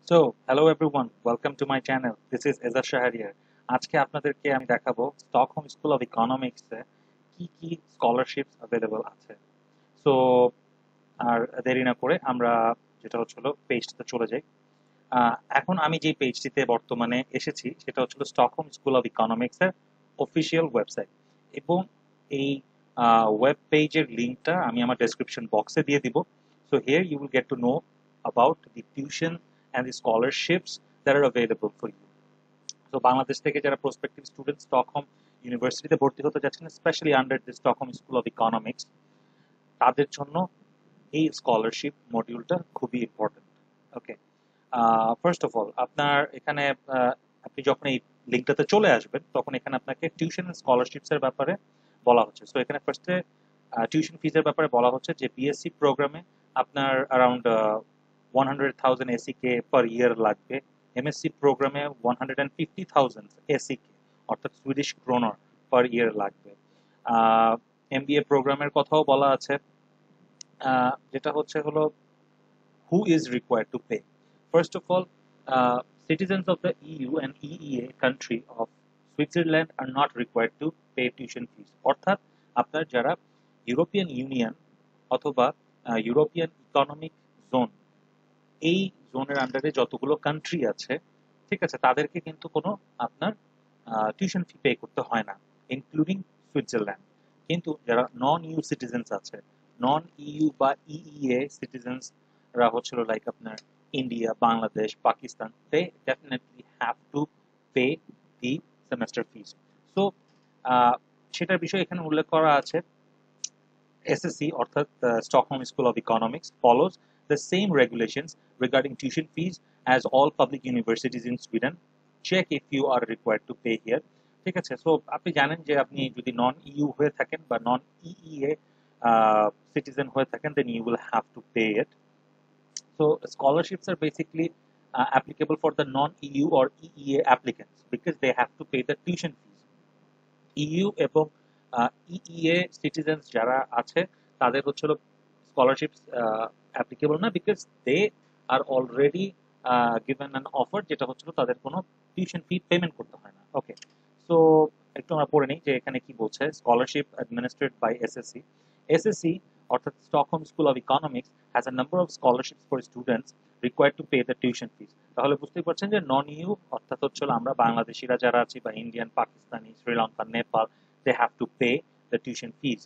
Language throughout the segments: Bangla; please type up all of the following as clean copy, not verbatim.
So, hello everyone, welcome to my channel. This is Azas Shahrier. আজকে আপনাদেরকে আমি দেখাবো স্টকহোম স্কুল অফ ইকোনমিক্সে কি কি স্কলারশিপস अवेलेबल আছে। সো আর দেরি না করে আমরা যেটা হচ্ছিল পেজটাতে চলে যাই। এখন আমি যে পেজটিতে বর্তমানে এসেছি সেটা হচ্ছিল স্টকহোম স্কুল অফ ইকোনমিক্সের অফিসিয়াল ওয়েবসাইট এবং এই ওয়েব পেজের লিংকটা আমি আমার ডেসক্রিপশন বক্সে দিয়ে দিব। So here you will get to know about the tuition and the scholarships that are available for you. So Bangladesh থেকে যারা prospective students স্টকহোম ইউনিভার্সিটিতে ভর্তি হতে যাচ্ছেন, specially under the Stockholm school of economics, তাদের জন্য এই স্কলারশিপ মডিউলটা খুবই important. Okay, first of all আপনার এখানে আপনি যখন এই লিঙ্কটাতে চলে আসবেন তখন এখানে আপনাকে টিউশন এন্ড স্কলারশিপস এর ব্যাপারে বলা হচ্ছে। সো এখানে ফার্স্টে টিউশন ফিজের ব্যাপারে বলা হচ্ছে যে বিএসসি প্রোগ্রামে আপনার অ্যারাউন্ড 100,000 SEK per year লাগবে। MSc প্রোগ্রামে 150,000 SEK অর্থাৎ সুইডিশ ক্রোনার পার ইয়ার লাগবে। MBA প্রোগ্রামের কথাও বলা আছে, যেটা হলো who is required to pay. First of all, citizens of the EU and EEA country of Switzerland are not required to pay tuition fees. অর্থাৎ আপনার যারা ইউরোপিয়ান ইউনিয়ন অথবা ইউরোপিয়ান ইকোনমিক জোন, এই জোনের আন্ডারে যতগুলো কান্ট্রি আছে, ঠিক আছে, তাদেরকে কিন্তু কোনো আপনার টিউশন ফি পে করতে হয় না, ইনক্লুডিং সুইজারল্যান্ড। কিন্তু যারা নন ইউ সিটিজেন্স আছে, নন ইউ বা ইইএ সিটিজেন্সরা হচ্ছিল লাইক আপনার India, Bangladesh, Pakistan, they definitely have to pay the semester fees. So সেটার বিষয় এখানে উল্লেখ করা আছে। SSC অর্থাৎ Stockholm School of Economics follows the same regulations regarding tuition fees as all public universities in Sweden. Check if you are required to pay here. ঠিক আছে, সো আপনি জানেন যে আপনি যদি নন ইউ হয়ে থাকেন বা নন ইইএ সিটিজেন হয়ে থাকেন, then you will have to pay it. So scholarships are basically applicable for the non-EU or EEA applicants because they have to pay the tuition fees. EU এবং EEA সিটিজেন্স যারা আছে তাদের হচ্ছিল স্কলারশিপস অ্যাপ্লিকেবল না, because they are already given an offer, যেটা হচ্ছিল তাদের কোনো টিউশন ফি পেমেন্ট করতে হয় না। ওকে, সো একটু আমরা পড়ে নিই যে এখানে কি বলছে। Scholarship administered by SSE. SSE অর্থাৎ Stockholm school of economics has a number of scholarships for students required to pay the tuition fees. তাহলে বুঝতেই পারছেন যে নন ইউ অর্থাৎ হচ্ছিল আমরা বাংলাদেশিরা যারা আছি বা Indian, Pakistani, Sri Lanka, Nepal, they have to pay the tuition fees.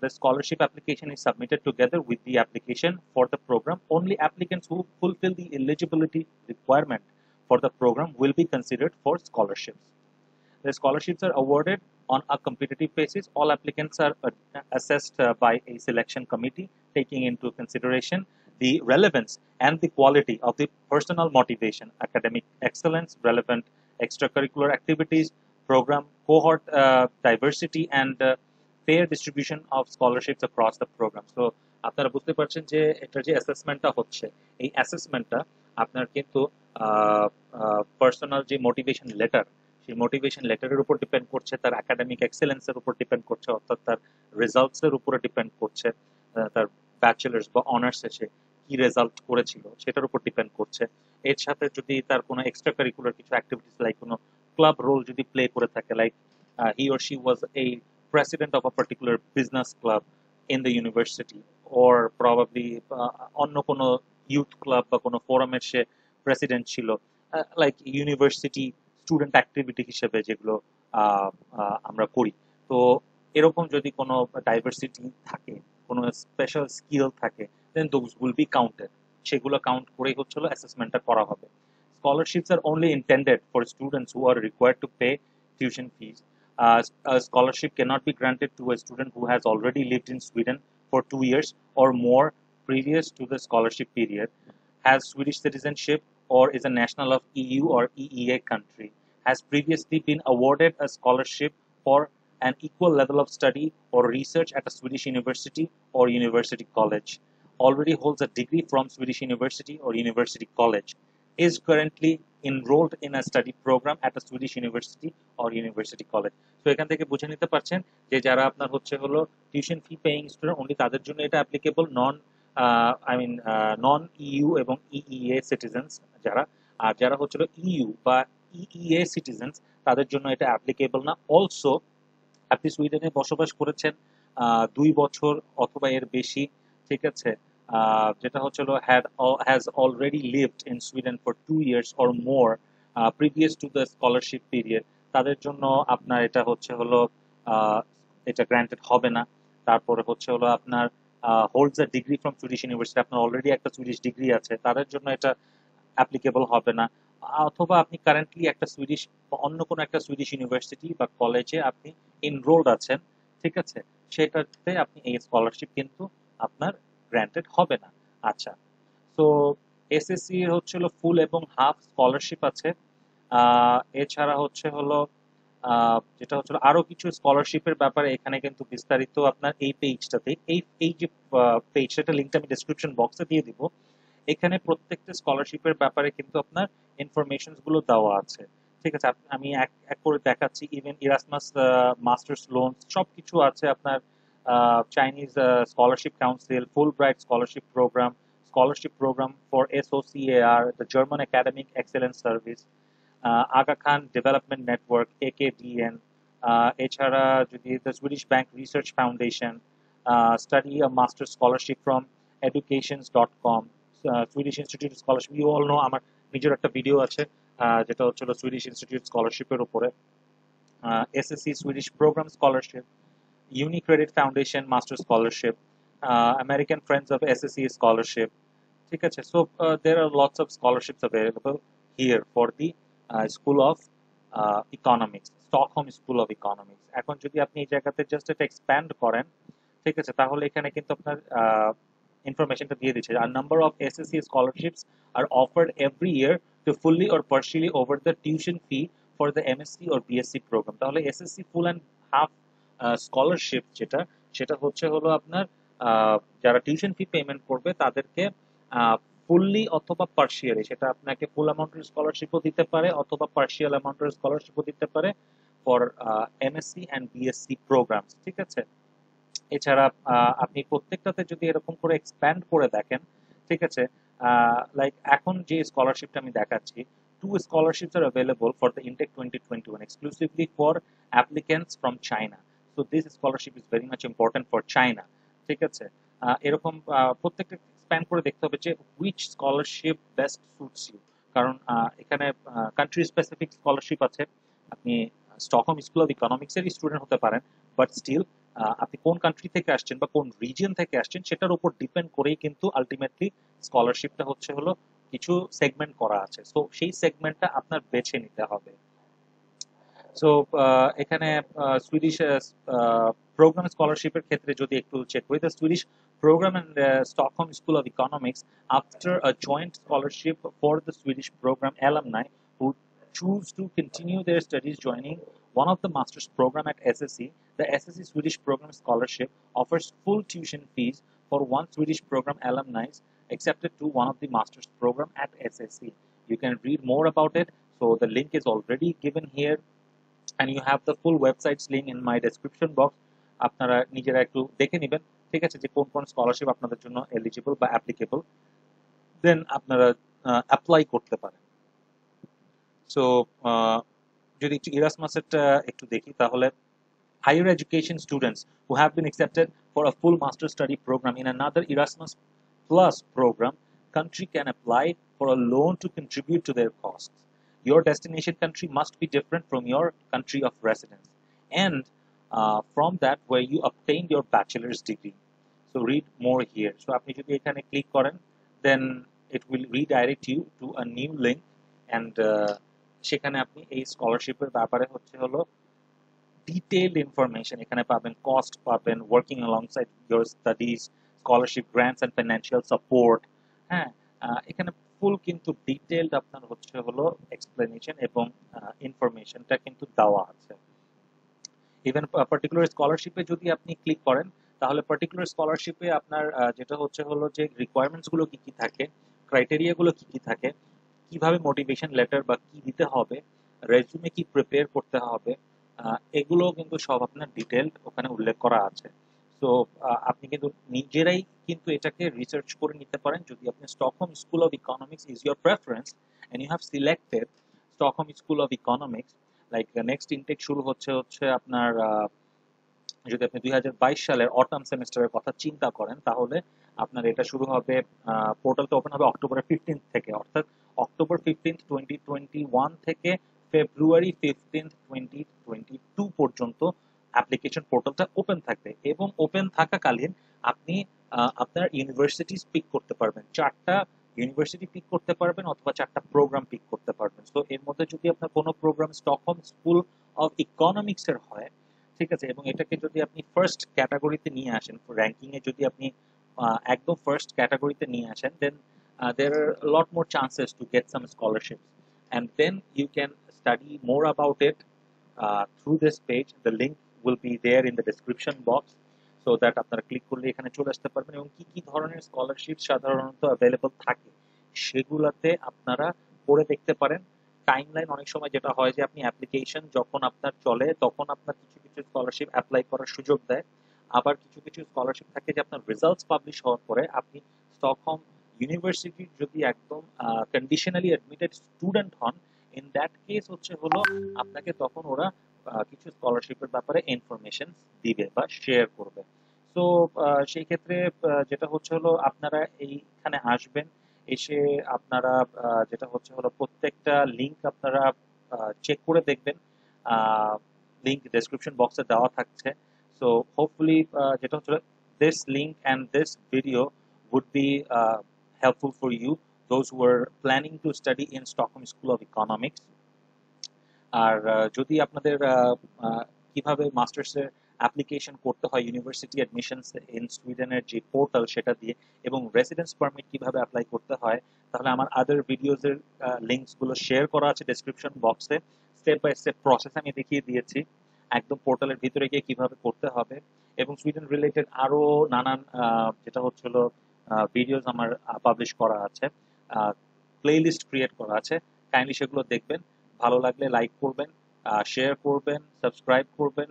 The scholarship application is submitted together with the application for the program. Only applicants who fulfill the eligibility requirement for the program will be considered for scholarships. The scholarships are awarded on a competitive basis. All applicants are assessed by a selection committee, taking into consideration the relevance and the quality of the personal motivation, academic excellence, relevant extracurricular activities, program cohort diversity, and fair distribution of scholarships across the program. So আপনারা বুঝতে পারছেন যে এটা যে অ্যাসেসমেন্টটা হচ্ছে, এই অ্যাসেসমেন্টটা আপনার কিন্তু পার্সোনাল যে মোটিভেশন লেটার, সেই মোটিভেশন লেটারের উপর ডিপেন্ড করছে, তার একাডেমিক এক্সেলেন্সের উপর ডিপেন্ড করছে, অর্থাৎ তার রেজাল্টসের উপরে ডিপেন্ড করছে, তার ব্যাচেলার্স বা অনার্স এসে কি রেজাল্ট করেছিল সেটার উপর ডিপেন্ড করছে। এর সাথে যদি তার কোনো এক্সট্রা কারিকুলার কিছু অ্যাক্টিভিটিস লাইক কোনো ক্লাব রোল যদি প্লে করে থাকে, like he or she was a president of a particular business club in the university, or probably অন্য কোনো ইউথ ক্লাব বা কোনো ফোরামের সে প্রেসিডেন্ট ছিল, লাইক ইউনিভার্সিটি স্টুডেন্ট অ্যাক্টিভিটি হিসেবে যেগুলো আমরা করি। তো এরকম যদি কোনো ডাইভার্সিটি থাকে, কোনো স্পেশাল স্কিল থাকে, দেন দোজ উইল বি কাউন্টেড। সেগুলো কাউন্ট করেই হচ্ছিল অ্যাসেসমেন্টটা করা হবে। Scholarships are only intended for students who are required to pay tuition fees. A scholarship cannot be granted to a student who has already lived in Sweden for 2 years or more previous to the scholarship period, has Swedish citizenship, or is a national of EU or EEA country, has previously been awarded a scholarship for an equal level of study or research at a Swedish university or university college, already holds a degree from Swedish university or university college, is currently enrolled in a study program at a Swedish university or university college. So এখান থেকে বুঝে নিতে পারছেন যে যারা আপনার হচ্ছে হলো tuition fee paying student, only তাদের জন্য এটা applicable. Non I mean non EU এবং ইইএ সিটিজেন্স যারা, আর যারা হচ্ছিল ইইউ বা ইইএ সিটিজেন্স তাদের জন্য এটা অ্যাপ্লিকেবল না। অলসো আপনি সুইডেনে বসবাস করেছেন 2 বছর অথবা এর বেশি, ঠিক আছে, যেটা হচ্ছিল has already lived in Sweden for 2 years or more previous to the scholarship period, তাদের জন্য আপনার এটা হচ্ছে হলো আহ, এটা গ্র্যান্টেড হবে না। তারপরে হচ্ছে হলো আপনার holds a degree from Swedish university, আপনার অলরেডি একটা সুইডিশ ডিগ্রি আছে, তাদের জন্য এটা অ্যাপ্লিকেবল হবে না। অথবা আপনি কারেন্টলি একটা সুইডিশ বা অন্য কোনো একটা সুইডিশ ইউনিভার্সিটি বা কলেজে আপনি এনরোলড আছেন, ঠিক আছে, সেটাতে আপনি এই স্কলারশিপ কিন্তু আপনার গ্র্যান্টেড হবে না। আচ্ছা, তো এসএসসি এর হচ্ছে হলো ফুল এবং হাফ স্কলারশিপ আছে। এছাড়া হচ্ছে হলো যেটা হচ্ছে আরো কিছু স্কলারশিপের ব্যাপারে এখানে কিন্তু বিস্তারিত আপনার এই পেজটাতে, এই যে পেজটা, লিঙ্কটা আমি ডেসক্রিপশন বক্সে দিয়ে দিব। এখানে প্রত্যেকটা স্কলারশিপের ব্যাপারে কিন্তু আপনার ইনফরমেশন গুলো দেওয়া আছে, ঠিক আছে। আমি এক এক করে দেখাচ্ছি। ইভেন ইরাসমাস মাস্টার্স লোন সবকিছু আছে আপনার। Chinese scholarship council, Fulbright scholarship programme for SOCAR, the German academic excellence service, Aga Khan development network AKDN, এছাড়া যদি the Swedish bank research foundation, study a master scholarship from educations.com, Swedish institute scholarship, you all know আমার নিজের একটা ভিডিও আছে যেটা হচ্ছিল সুইডিশ ইনস্টিটিউট স্কলারশিপের উপরে। SSE Swedish programme scholarship, UniCredit foundation master scholarship, American friends of SSE scholarship, ঠিক আছে। So there are lots of scholarships available here for the school of economics, Stockholm school of economics. এখন যদি আপনি এই জায়গাতে জাস্ট এটা এক্সপ্যান্ড করেন, ঠিক আছে, তাহলে এখানে কিন্তু আপনার ইনফরমেশনটা দিয়ে দিচ্ছে। আর number of SSE scholarships are offered every year to fully or partially over the tuition fee for the MSc or BSc programme. তাহলে SSE full and half scholarship যেটা, সেটা হচ্ছে হলো আপনার যারা টিউশন ফি পেমেন্ট করবে তাদেরকে ফুললি অথবা পার্শিয়ালি, সেটা আপনাকে ফুল অ্যামাউন্টের স্কলারশিপও দিতে পারে অথবা পার্শিয়াল অ্যামাউন্টের স্কলারশিপও দিতে পারে for MSc and BSc program, ঠিক আছে। এছাড়া আপনি প্রত্যেকটাতে যদি এরকম করে এক্সপ্যান্ড করে দেখেন, ঠিক আছে, লাইক এখন যে স্কলারশিপটা আমি দেখাচ্ছি, 2 scholarships are available for the intake 2021 exclusively for applicants from China. So this scholarship is very much important for China, ঠিক আছে। এরকম প্রত্যেকটা এক্সপ্যান্ড করে দেখতে হবে যে which scholarship best suits you, কারণ এখানে কান্ট্রি স্পেসিফিক স্কলারশিপ আছে। আপনি স্টকহোম স্কুল অফ ইকোনমিক্স এর স্টুডেন্ট হতে পারেন, বাট স্টিল আপনি কোন কান্ট্রি থেকে আসছেন বা কোন রিজিয়ন থেকে আসছেন সেটার উপর ডিপেন্ড করেই কিন্তু আলটিমেটলি স্কলারশিপটা হচ্ছে হলো কিছু সেগমেন্ট করা আছে। সো সেই সেগমেন্টটা আপনার বেছে নিতে হবে। সো এখানে সুইডিশ প্রোগ্রাম স্কলারশিপের ক্ষেত্রে যদি একটু চেক করি, the Swedish program and Stockholm School of Economics, after a joint scholarship for the Swedish program alumni who choose to continue their studies joining one of the master's program at SSC. The SSC Swedish program scholarship offers full tuition fees for one Swedish program alumni accepted to one of the master's program at SSC. You can read more about it. So the link is already given here, and you have the full websites link in my description box. আপনারা নিজেরা একটু দেখে নেবেন, ঠিক আছে, যে কোন কোন স্কলারশিপ আপনাদের জন্য এলিজিবল বা অ্যাপ্লিকেবল, দেন আপনারা অ্যাপ্লাই করতে পারেন। সো যদি একটু ইরাসমাসেরটা একটু দেখি, তাহলে higher education students who have been accepted for a full master study program in another Erasmus Plus program country can apply for a loan to contribute to their costs. Your destination country must be different from your country of residence and from that where you obtained your bachelor's degree. So read more here. So আপনি যদি এখানে ক্লিক করেন, then it will redirect you to a new link, and সেখানে আপনি এই স্কলারশিপের ব্যাপারে হচ্ছে হলো detailed information এখানে পাবেন, কস্ট পাবেন, working alongside your studies, scholarship grants and financial support. হ্যাঁ, এখানে ফুল কিন্তু ডিটেইলড আপনার হচ্ছে হলো এক্সপ্লেনেশন এবং ইনফরমেশনটা কিন্তু দেওয়া আছে। ইভেন পার্টিকুলার স্কলারশিপে যদি আপনি ক্লিক করেন, তাহলে পার্টিকুলার স্কলারশিপে আপনার যেটা হচ্ছে হলো যে রিকোয়ারমেন্টস গুলো কি কি থাকে, ক্রাইটেরিয়া গুলো কি কি থাকে, কিভাবে মোটিভেশন লেটার বা কি দিতে হবে, রেজুমে কি প্রিপেয়ার করতে হবে, এগুলো কিন্তু সব আপনার ডিটেলড ওখানে উল্লেখ করা আছে। সো আপনি কিন্তু নিজেরাই কিন্তু এটাকে রিসার্চ করে নিতে পারেন যদি আপনি Stockholm school of Economics is your preference and you have selected Stockholm school of Economics like next intake শুরু হচ্ছে আপনার যদি আপনি 2022 সালের অটাম সেমিস্টারের কথা চিন্তা করেন তাহলে আপনার এটা শুরু হবে পোর্টালটা ওপেন হবে অক্টোবরের 15 থেকে অর্থাৎ অক্টোবর 15 2021 থেকে ফেব্রুয়ারি 15 2022 পর্যন্ত অ্যাপ্লিকেশন পোর্টালটা ওপেন থাকবে এবং ওপেন থাকাকালীন আপনি আপনার ইউনিভার্সিটি পিক করতে পারবেন চারটা ইউনিভার্সিটি পিক করতে পারবেন অথবা চারটা প্রোগ্রাম পিক করতে পারবেন তো এর মধ্যে যদি আপনার কোনো program Stockholm school of Economics এর হয় ঠিক আছে এবং এটাকে যদি আপনি ফার্স্ট ক্যাটাগরিতে নিয়ে আসেন র্যাঙ্কিং এ যদি আপনি একদম ফার্স্ট ক্যাটাগরিতে নিয়ে আসেন দেন there are a lot more chances to get some scholarships and then you can study more about it through this page the link will be there in the description box so that আপনারা ক্লিক করলে এখানে চলে আসতে পারবেন এবং কি কি ধরনের স্কলারশিপ সাধারণত অ্যাভেলেবল থাকে সেগুলাতে আপনারা পড়ে দেখতে পারেন টাইমলাইন অনেক সময় যেটা হয় যে আপনি অ্যাপ্লিকেশন যখন আপনার চলে তখন আপনার কিছু কিছু স্কলারশিপ অ্যাপ্লাই করার সুযোগ দেয় আবার কিছু কিছু স্কলারশিপ থাকে যে আপনার রেজাল্টস পাবলিশ হওয়ার পরে আপনি স্টকহোম ইউনিভার্সিটির যদি একদম কন্ডিশনালি অ্যাডমিটেড স্টুডেন্ট হন ইন দ্যাট কেস হলো আপনাকে তখন ওরা কিছু স্কলারশিপের ব্যাপারে ইনফরমেশন দিবে বা শেয়ার করবে তো সেই ক্ষেত্রে যেটা হলো আপনারা এইখানে আসবেন এসে আপনারা যেটা হলো প্রত্যেকটা লিংক আপনারা চেক করে দেখবেন লিংক ডেসক্রিপশন বক্সে দেওয়া থাকছে সো হোপফুলি যেটা হচ্ছে this link and this video would be helpful for you those who are planning to study in Stockholm School of Economics আর যদি আপনাদের কিভাবে মাস্টার্সের অ্যাপ্লিকেশন করতে হয় ইউনিভার্সিটি অ্যাডমিশনস ইন সুইডেনের যে পোর্টাল সেটা দিয়ে এবং রেসিডেন্স পারমিট কিভাবে অ্যাপ্লাই করতে হয় তাহলে আমার আদার ভিডিওজের লিঙ্কস গুলো শেয়ার করা আছে ডেসক্রিপশন বক্সে স্টেপ বাই স্টেপ প্রসেস আমি দেখিয়ে দিয়েছি একদম পোর্টালের ভিতরে গিয়ে কিভাবে করতে হবে এবং সুইডেন রিলেটেড আরো নানান যেটা হচ্ছিল ভিডিওস আমার পাবলিশ করা আছে প্লেলিস্ট ক্রিয়েট করা আছে কাইন্ডলি সেগুলো দেখবেন ভালো লাগলে লাইক করবেন শেয়ার করবেন সাবস্ক্রাইব করবেন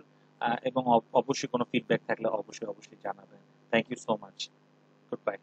এবং অবশ্যই কোনো ফিডব্যাক থাকলে অবশ্যই জানাবেন thank you so much good by